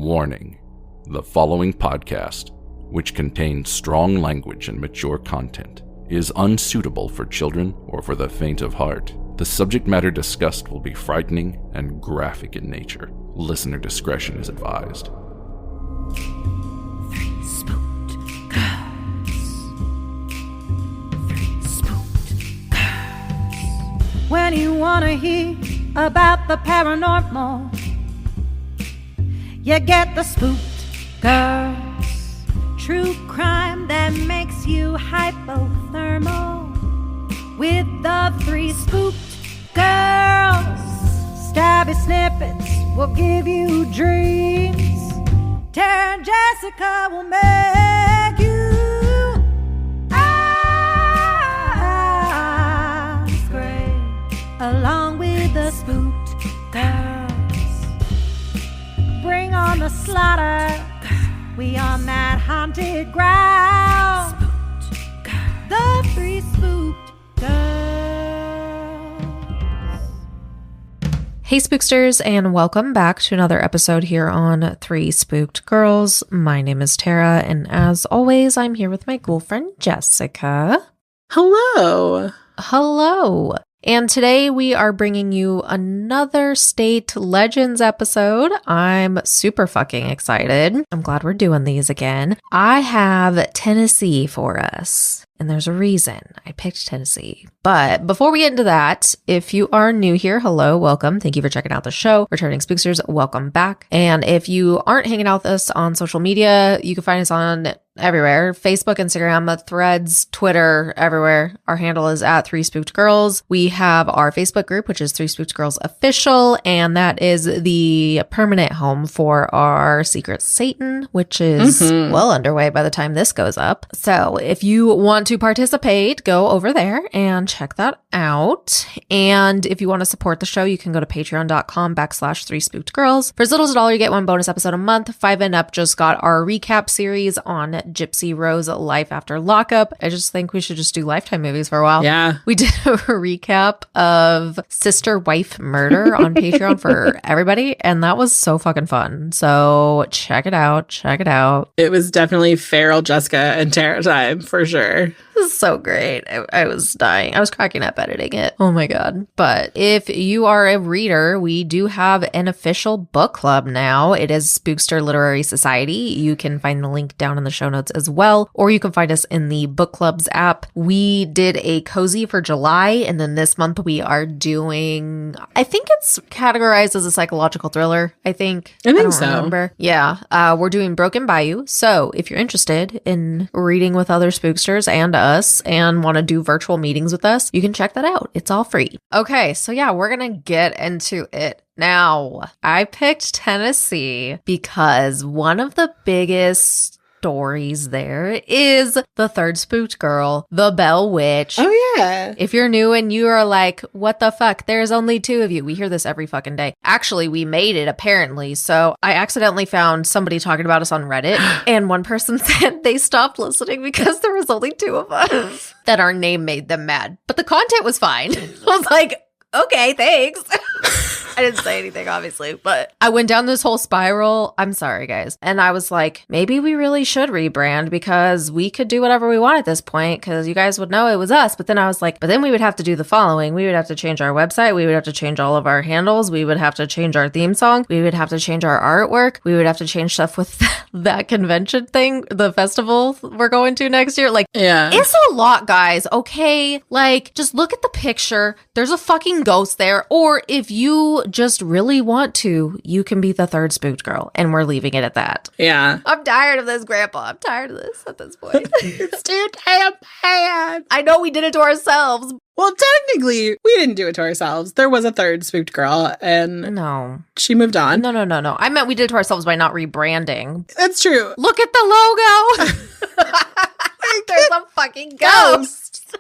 Warning: the following podcast, which contains strong language and mature content, is unsuitable for children or for the faint of heart. The subject matter discussed will be frightening and graphic in nature. Listener discretion is advised. Three spooked girls. Three spooked girls. When you wanna hear about the paranormal, you get the spooked girls. True crime that makes you hypothermal. With the three spooked girls. Stabby snippets will give you dreams. Tara and Jessica will make you scream along with the spooked girls. Bring on the slaughter. We on that haunted ground. Spooked girls. The three spooked girls. Hey Spooksters, and welcome back to another episode here on Three Spooked Girls. My name is Tara, and as always, I'm here with my girlfriend Jessica. Hello. Hello. And today we are bringing you another State Legends episode. I'm super fucking excited. I'm glad we're doing these again. I have Tennessee for us, and there's a reason I picked Tennessee. But before we get into that, if you are new here, hello, welcome. Thank you for checking out the show. Returning Spooksters, welcome back. And if you aren't hanging out with us on social media, you can find us on everywhere. Facebook, Instagram, Threads, Twitter, everywhere. Our handle is at Three Spooked Girls. We have our Facebook group, which is Three Spooked Girls Official, and that is the permanent home for our Secret Satan, which is well underway by the time this goes up. So if you want to participate, go over there and check that out. And if you want to support the show, you can go to patreon.com/Three Spooked Girls. For as little as $1, you get one bonus episode a month. 5 and up just got our recap series on Gypsy Rose Life After Lockup. I just think we should just do Lifetime movies for a while. Yeah. We did a recap of Sister Wife Murder on Patreon for everybody, and that was so fucking fun. So check it out. Check it out. It was definitely feral Jessica and Tara time for sure. This is so great. I was dying. I was cracking up editing it. Oh my God. But if you are a reader, we do have an official book club now. It is Spookster Literary Society. You can find the link down in the show notes as well, or you can find us in the book clubs app. We did a cozy for July, and then this month we are doing, I think it's categorized as a psychological thriller. I think so. Remember. Yeah. We're doing Broken Bayou. So if you're interested in reading with other spooksters and us and want to do virtual meetings with us, you can check that out. It's all free. Okay, so yeah, we're gonna get into it. Now, I picked Tennessee because one of the biggest stories there is the third spooked girl, the Bell Witch. Oh yeah. If you're new and you are like, what the fuck? There's only 2 of you. We hear this every fucking day. Actually, we made it apparently. So I accidentally found somebody talking about us on Reddit, and one person said they stopped listening because there was only 2 of us. That our name made them mad. But the content was fine. I was like, okay, thanks. I didn't say anything, obviously, but I went down this whole spiral. I'm sorry, guys. And I was like, maybe we really should rebrand because we could do whatever we want at this point because you guys would know it was us. But then I was like, but then we would have to do the following. We would have to change our website. We would have to change all of our handles. We would have to change our theme song. We would have to change our artwork. We would have to change stuff with that convention thing, the festival we're going to next year. Like, yeah, it's a lot, guys. Okay. Like, just look at the picture. There's a fucking ghost there. Or if you just really want to, you can be the third spooked girl, and we're leaving it at that. Yeah. I'm tired of this, Grandpa. I'm tired of this at this point. It's too damn bad. I know we did it to ourselves. Well, technically, we didn't do it to ourselves. There was a third spooked girl, and no, she moved on. No. I meant we did it to ourselves by not rebranding. That's true. Look at the logo. There's a fucking ghost.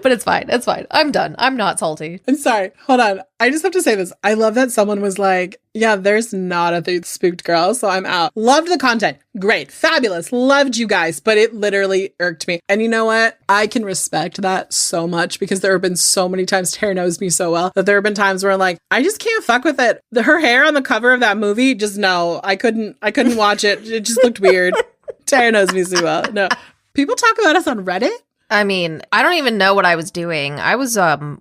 But it's fine. It's fine. I'm done. I'm not salty. I'm sorry. Hold on. I just have to say this. I love that someone was like, yeah, there's not a third spooked girl, so I'm out. Loved the content. Great. Fabulous. Loved you guys. But it literally irked me. And you know what? I can respect that so much because there have been so many times, Tara knows me so well, that there have been times where I'm like, I just can't fuck with it. Her hair on the cover of that movie, just no. I couldn't watch it. It just looked weird. Tara knows me so well. No. People talk about us on Reddit. I mean, I don't even know what I was doing. I was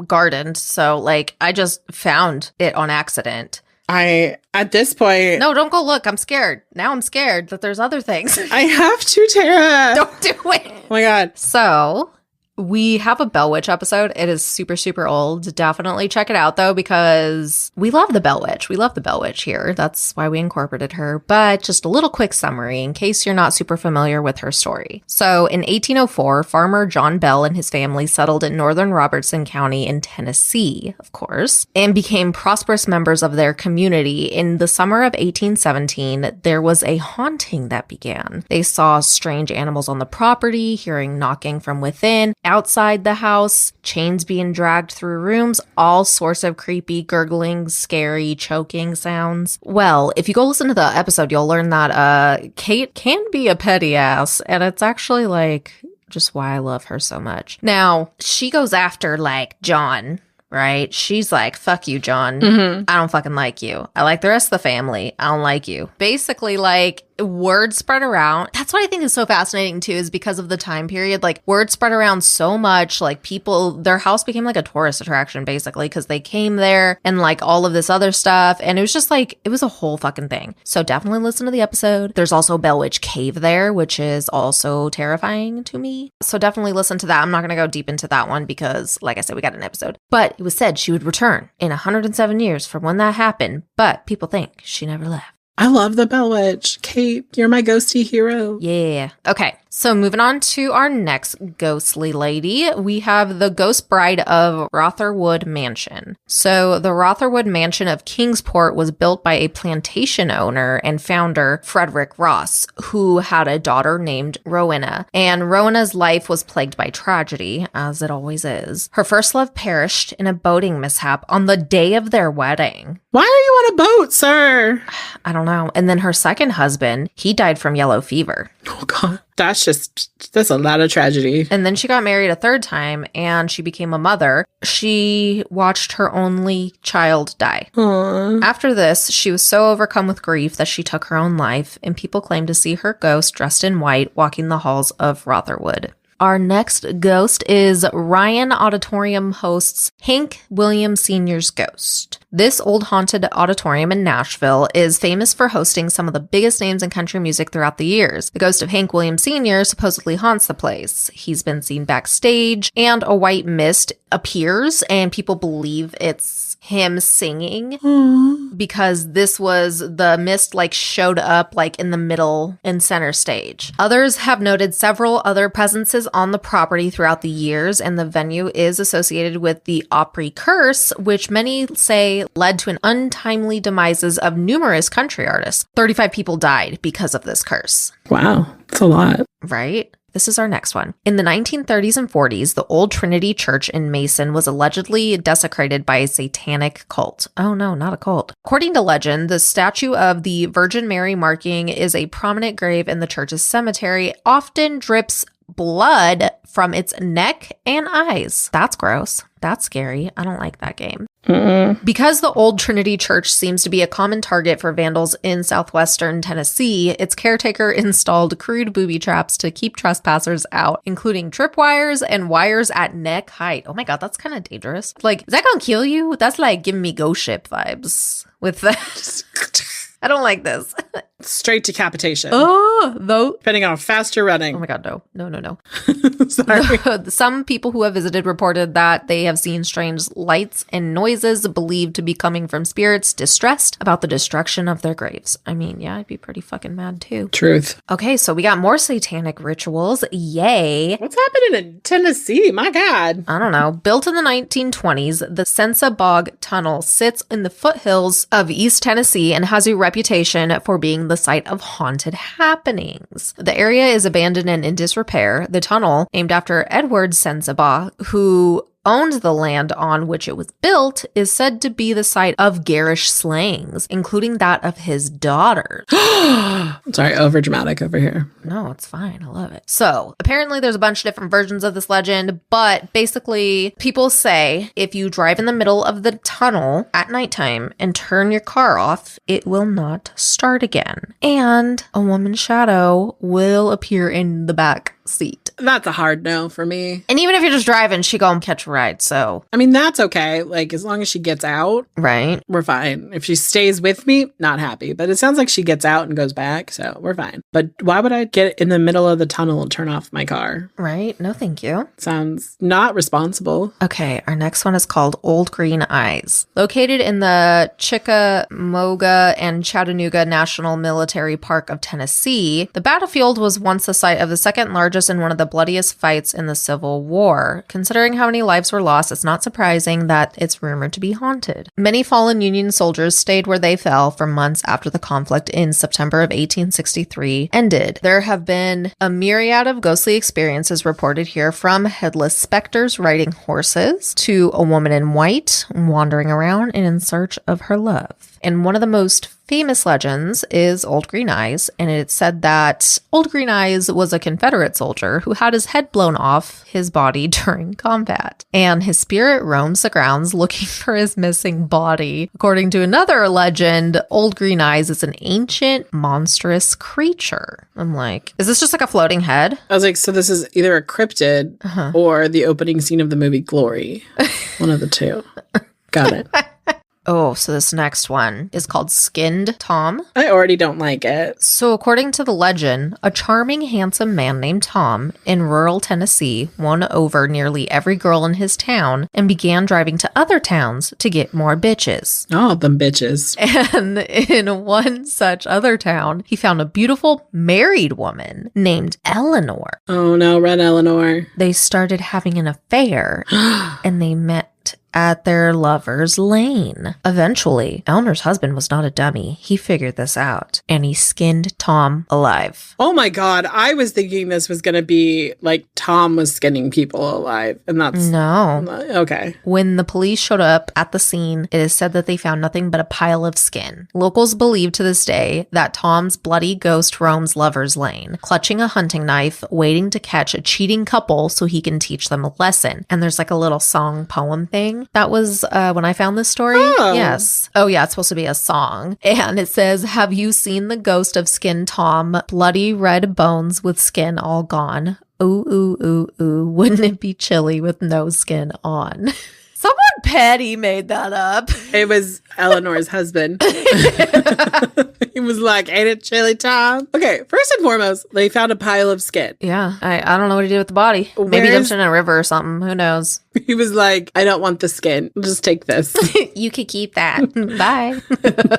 gardened, so like I just found it on accident. At this point... No, don't go look. I'm scared. Now I'm scared that there's other things. I have to, Tara. Don't do it. Oh my God. So... we have a Bell Witch episode. It is super, super old. Definitely check it out, though, because we love the Bell Witch. We love the Bell Witch here. That's why we incorporated her. But just a little quick summary in case you're not super familiar with her story. So in 1804, farmer John Bell and his family settled in northern Robertson County in Tennessee, of course, and became prosperous members of their community. In the summer of 1817, there was a haunting that began. They saw strange animals on the property, hearing knocking from within, outside the house, chains being dragged through rooms, all sorts of creepy, gurgling, scary, choking sounds. Well, if you go listen to the episode, you'll learn that Kate can be a petty ass, and it's actually like just why I love her so much. Now, she goes after like John, right? She's like, fuck you, John. Mm-hmm. I don't fucking like you. I like the rest of the family. I don't like you. Basically, like, word spread around. That's what I think is so fascinating too, is because of the time period, like word spread around so much, like people, their house became like a tourist attraction basically because they came there and like all of this other stuff. And it was just like, it was a whole fucking thing. So definitely listen to the episode. There's also Bell Witch Cave there, which is also terrifying to me. So definitely listen to that. I'm not going to go deep into that one because like I said, we got an episode, but it was said she would return in 107 years from when that happened. But people think she never left. I love the Bell Witch. Kate, you're my ghosty hero. Yeah. Okay. So moving on to our next ghostly lady, we have the Ghost Bride of Rotherwood Mansion. So the Rotherwood Mansion of Kingsport was built by a plantation owner and founder, Frederick Ross, who had a daughter named Rowena. And Rowena's life was plagued by tragedy, as it always is. Her first love perished in a boating mishap on the day of their wedding. Why are you on a boat, sir? I don't know. And then her second husband, he died from yellow fever. Oh, God. That's a lot of tragedy. And then she got married a third time and she became a mother. She watched her only child die. Aww. After this, she was so overcome with grief that she took her own life, and people claim to see her ghost dressed in white walking the halls of Rotherwood. Our next ghost is Ryan Auditorium hosts Hank Williams Sr.'s ghost. This old haunted auditorium in Nashville is famous for hosting some of the biggest names in country music throughout the years. The ghost of Hank Williams Sr. supposedly haunts the place. He's been seen backstage, and a white mist appears, and people believe it's him singing. Aww. Because this was the mist like showed up like in the middle and center stage. Others have noted several other presences on the property throughout the years, and the venue is associated with the Opry curse, which many say led to an untimely demises of numerous country artists. 35 people died because of this curse. Wow, that's a lot. Right? This is our next one. In the 1930s and 40s, the Old Trinity Church in Mason was allegedly desecrated by a satanic cult. Oh no, not a cult. According to legend, the statue of the Virgin Mary marking is a prominent grave in the church's cemetery, often drips blood from its neck and eyes. That's gross. That's scary. I don't like that game. Mm-mm. Because the Old Trinity Church seems to be a common target for vandals in southwestern Tennessee, its caretaker installed crude booby traps to keep trespassers out, including tripwires and wires at neck height. Oh my God, that's kind of dangerous. Like, is that gonna kill you? That's like giving me ghost ship vibes with that. I don't like this. Straight decapitation. Oh, though. Depending on how fast you're running. Oh my God, no. No. Sorry. Some people who have visited reported that they have seen strange lights and noises believed to be coming from spirits distressed about the destruction of their graves. I mean, yeah, I'd be pretty fucking mad too. Truth. Okay, so we got more satanic rituals. Yay. What's happening in Tennessee? My God. I don't know. Built in the 1920s, the Sensa Bog Tunnel sits in the foothills of East Tennessee and has a reputation for being the the site of haunted happenings. The area is abandoned and in disrepair. The tunnel, named after Edward Sensabaugh, who owned the land on which it was built, is said to be the site of garish slayings, including that of his daughter. Sorry, overdramatic over here. No, it's fine. I love it. So, apparently there's a bunch of different versions of this legend, but basically people say if you drive in the middle of the tunnel at nighttime and turn your car off, it will not start again. And a woman's shadow will appear in the back seat. That's a hard no for me. And even if you're just driving, she go and catch a ride, so. I mean, that's okay. Like, as long as she gets out, right? We're fine. If she stays with me, not happy. But it sounds like she gets out and goes back, so we're fine. But why would I get in the middle of the tunnel and turn off my car? Right? No, thank you. Sounds not responsible. Okay, our next one is called Old Green Eyes. Located in the Chickamauga and Chattanooga National Military Park of Tennessee, the battlefield was once the site of the second largest and one of the bloodiest fights in the Civil War. Considering how many lives were lost, it's not surprising that it's rumored to be haunted. Many fallen Union soldiers stayed where they fell for months after the conflict in September of 1863 ended. There have been a myriad of ghostly experiences reported here, from headless specters riding horses to a woman in white wandering around and in search of her love. And one of the most famous legends is Old Green Eyes, and it's said that Old Green Eyes was a Confederate soldier who had his head blown off his body during combat, and his spirit roams the grounds looking for his missing body. According to another legend, Old Green Eyes is an ancient, monstrous creature. I'm like, is this just like a floating head? I was like, so this is either a cryptid or the opening scene of the movie Glory. One of the two. Got it. Oh, so this next one is called Skinned Tom. I already don't like it. So according to the legend, a charming, handsome man named Tom in rural Tennessee won over nearly every girl in his town and began driving to other towns to get more bitches. Oh, them bitches. And in one such other town, he found a beautiful married woman named Eleanor. Oh no, Red Eleanor. They started having an affair and they met at their lover's lane. Eventually, Eleanor's husband was not a dummy. He figured this out, and he skinned Tom alive. Oh my God, I was thinking this was going to be like Tom was skinning people alive, and that's... No. Okay. When the police showed up at the scene, it is said that they found nothing but a pile of skin. Locals believe to this day that Tom's bloody ghost roams lover's lane, clutching a hunting knife, waiting to catch a cheating couple so he can teach them a lesson. And there's like a little song poem thing. That was when I found this story. Oh. Yes. Oh yeah, it's supposed to be a song. And it says, "Have you seen the ghost of Skin Tom? Bloody red bones with skin all gone. Ooh, ooh, ooh, ooh. Wouldn't it be chilly with no skin on?" Someone petty made that up. It was Eleanor's husband. He was like, "Ain't it chilly, Tom?" Okay, first and foremost, they found a pile of skin. Yeah, I don't know what he did with the body. Maybe he dumped it in a river or something. Who knows? He was like, "I don't want the skin. Just take this." You could keep that. Bye.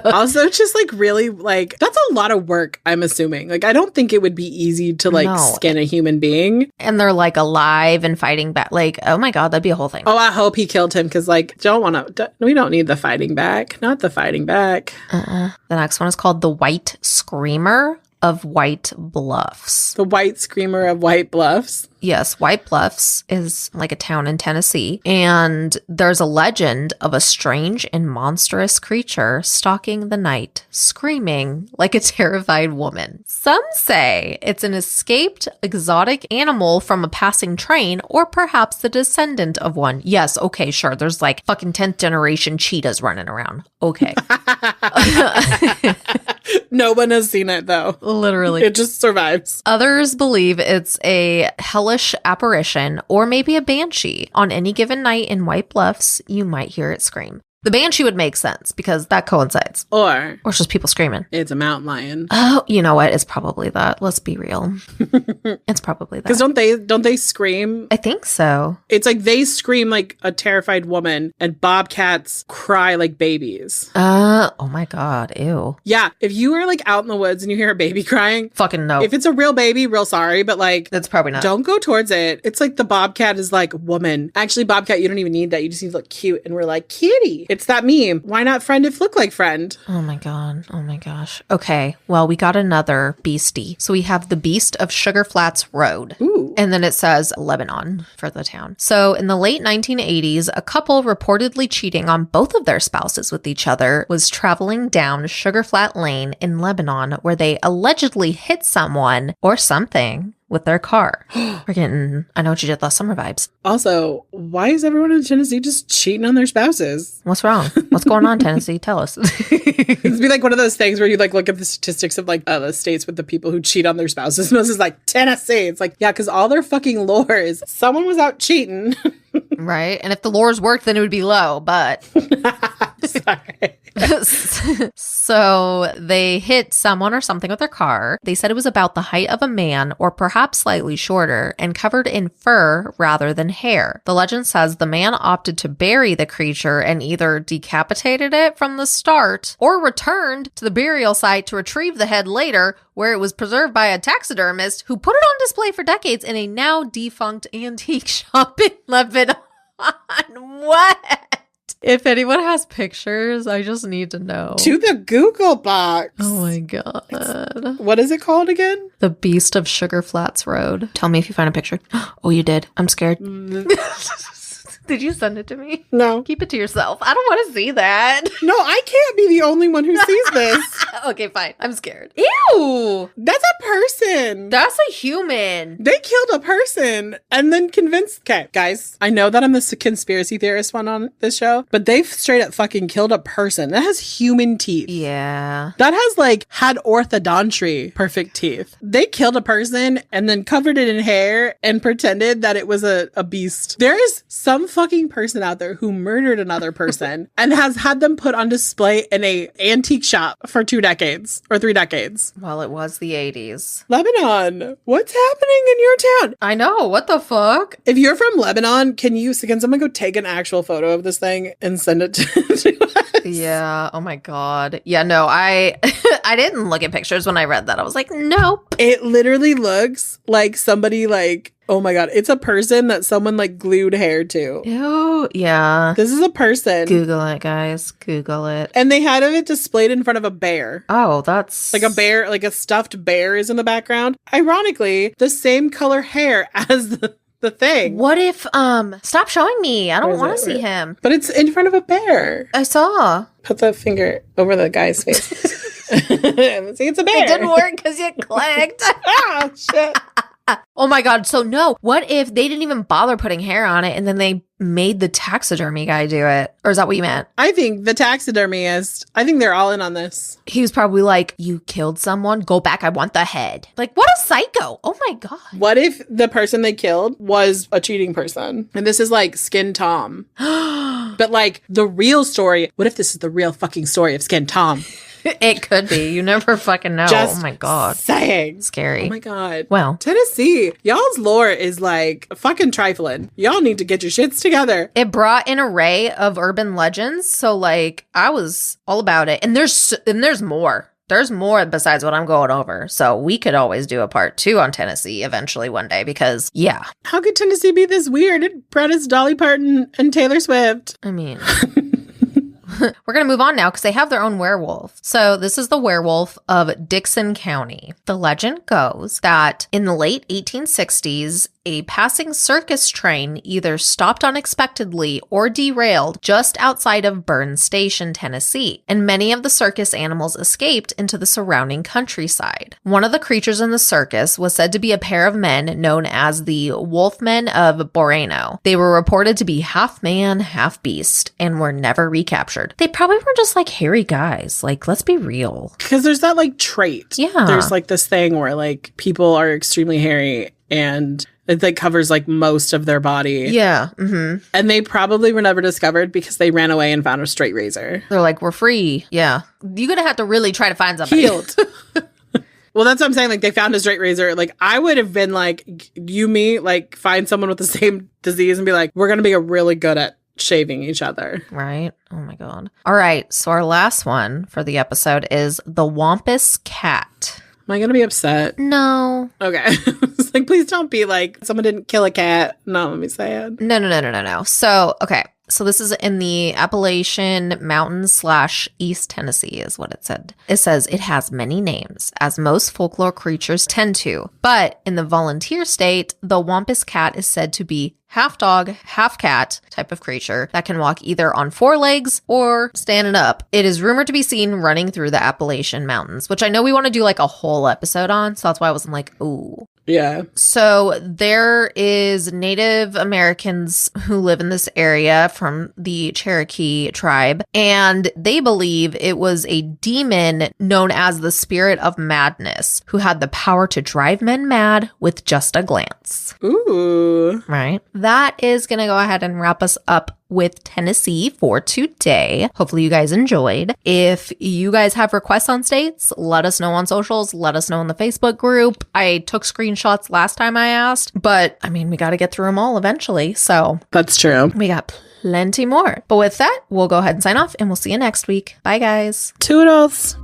Also, just like really, like, that's a lot of work, I'm assuming. Like, I don't think it would be easy to like skin a human being. And they're like alive and fighting back. Like, oh my God, that'd be a whole thing. Oh, I hope he killed him because, like, we don't need the fighting back. Not the fighting back. The next one is called The White Screamer of White Bluffs. The White Screamer of White Bluffs. Yes, White Bluffs is like a town in Tennessee, and there's a legend of a strange and monstrous creature stalking the night, screaming like a terrified woman. Some say it's an escaped exotic animal from a passing train, or perhaps the descendant of one. Yes, okay, sure, there's like fucking 10th generation cheetahs running around. Okay. No one has seen it, though. Literally. It just survives. Others believe it's a hellish apparition or maybe a banshee. On any given night in White Bluffs, you might hear it scream. The banshee would make sense because that coincides. Or it's just people screaming. It's a mountain lion. Oh, you know what? It's probably that. Let's be real. It's probably that. Because don't they scream? I think so. It's like they scream like a terrified woman and bobcats cry like babies. Oh my God. Ew. Yeah. If you are like out in the woods and you hear a baby crying. Fucking no. If it's a real baby, real sorry. But like. That's probably not. Don't go towards it. It's like the bobcat is like, woman. Actually, bobcat, you don't even need that. You just need to look cute. And we're like, kitty. It's that meme. Why not friend if look like friend? Oh my God. Oh my gosh. Okay. Well, we got another beastie. So we have the Beast of Sugar Flats Road. Ooh. And then it says Lebanon for the town. So in the late 1980s, a couple reportedly cheating on both of their spouses with each other was traveling down Sugar Flat Lane in Lebanon, where they allegedly hit someone or something with their car. We're getting I Know What You Did Last Summer vibes. Also, why is everyone in Tennessee just cheating on their spouses? What's wrong? What's going on, Tennessee? Tell us. It'd be like one of those things where you like look at the statistics of like the states with the people who cheat on their spouses. And this is like Tennessee. It's like, yeah, because all their fucking lore is someone was out cheating. Right? And if the lures worked, then it would be low, but... Sorry. So they hit someone or something with their car. They said it was about the height of a man or perhaps slightly shorter and covered in fur rather than hair. The legend says the man opted to bury the creature and either decapitated it from the start or returned to the burial site to retrieve the head later, where it was preserved by a taxidermist who put it on display for decades in a now defunct antique shop in Lebanon. What? If anyone has pictures, I just need to know. To the Google box. Oh my God. What is it called again? The Beast of Sugar Flats Road. Tell me if you find a picture. Oh, you did. I'm scared. Did you send it to me? No. Keep it to yourself. I don't want to see that. No, I can't be the only one who sees this. Okay, fine. I'm scared. Ew. That's a person. That's a human. They killed a person and then convinced. Okay, guys, I know that I'm the conspiracy theorist one on this show, but they've straight up fucking killed a person that has human teeth. Yeah. That has like had orthodontry perfect teeth. They killed a person and then covered it in hair and pretended that it was a beast. There is some fucking person out there who murdered another person and has had them put on display in a antique shop for 2 decades or 3 decades. Well, it was the 80s. Lebanon, what's happening in your town? I know. What the fuck? If you're from Lebanon, can someone go take an actual photo of this thing and send it to us? Yeah. Oh my God. Yeah, no, I didn't look at pictures when I read that. I was like, nope. It literally looks like somebody like, oh my God, it's a person that someone like glued hair to. Ew. Yeah. This is a person. Google it, guys. Google it. And they had it displayed in front of a bear. Oh, that's... Like a bear, like a stuffed bear is in the background. Ironically, the same color hair as the thing. What if, stop showing me. I don't want to see him. But it's in front of a bear. I saw. Put the finger over the guy's face. See, it's a bear. It didn't work because you clicked. Oh, shit. Oh my God. So no, what if they didn't even bother putting hair on it and then they made the taxidermy guy do it? Or is that what you meant? I think the taxidermist, I think they're all in on this. He was probably like, you killed someone? Go back. I want the head. Like, what a psycho. Oh my God. What if the person they killed was a cheating person? And this is like Skin Tom. But like the real story, what if this is the real fucking story of Skin Tom? It could be. You never fucking know. Just oh my God. saying. Scary. Oh my God. Well. Tennessee, y'all's lore is like fucking trifling. Y'all need to get your shits together. It brought an array of urban legends. So like I was all about it. And there's more. There's more besides what I'm going over. So we could always do a part 2 on Tennessee eventually one day because, yeah. How could Tennessee be this weird? It brought us Dolly Parton and Taylor Swift. I mean... We're going to move on now because they have their own werewolf. So this is the werewolf of Dixon County. The legend goes that in the late 1860s, a passing circus train either stopped unexpectedly or derailed just outside of Burns Station, Tennessee, and many of the circus animals escaped into the surrounding countryside. One of the creatures in the circus was said to be a pair of men known as the Wolfmen of Boreno. They were reported to be half man, half beast, and were never recaptured. They probably were just like hairy guys. Like, let's be real. Because there's that like trait. Yeah. There's like this thing where like people are extremely hairy and it like covers like most of their body. Yeah. Mm-hmm. And they probably were never discovered because they ran away and found a straight razor. They're like, we're free. Yeah. You're going to have to really try to find somebody. Healed. Well, that's what I'm saying. Like, they found a straight razor. Like, I would have been like, like, find someone with the same disease and be like, we're going to be really good at shaving each other. Right? Oh my God. All right. So our last one for the episode is the Wampus Cat. Am I going to be upset? No. Okay. It's like, please don't be like, someone didn't kill a cat. No, let me say it. No. So, okay. So this is in the Appalachian Mountains / East Tennessee is what it said. It says it has many names, as most folklore creatures tend to. But in the volunteer state, the Wampus cat is said to be half dog, half cat type of creature that can walk either on 4 legs or standing up. It is rumored to be seen running through the Appalachian Mountains, which I know we want to do like a whole episode on. So that's why I wasn't like, ooh. Yeah. So there is Native Americans who live in this area from the Cherokee tribe, and they believe it was a demon known as the Spirit of Madness who had the power to drive men mad with just a glance. Ooh. Right. That is going to go ahead and wrap us up with Tennessee for today. Hopefully you guys enjoyed. If you guys have requests on states, let us know on socials. Let us know in the Facebook group. I took screenshots last time I asked, but I mean, we got to get through them all eventually. So That's true. we got plenty more. But with that, we'll go ahead and sign off and we'll see you next week. Bye, guys. Toodles.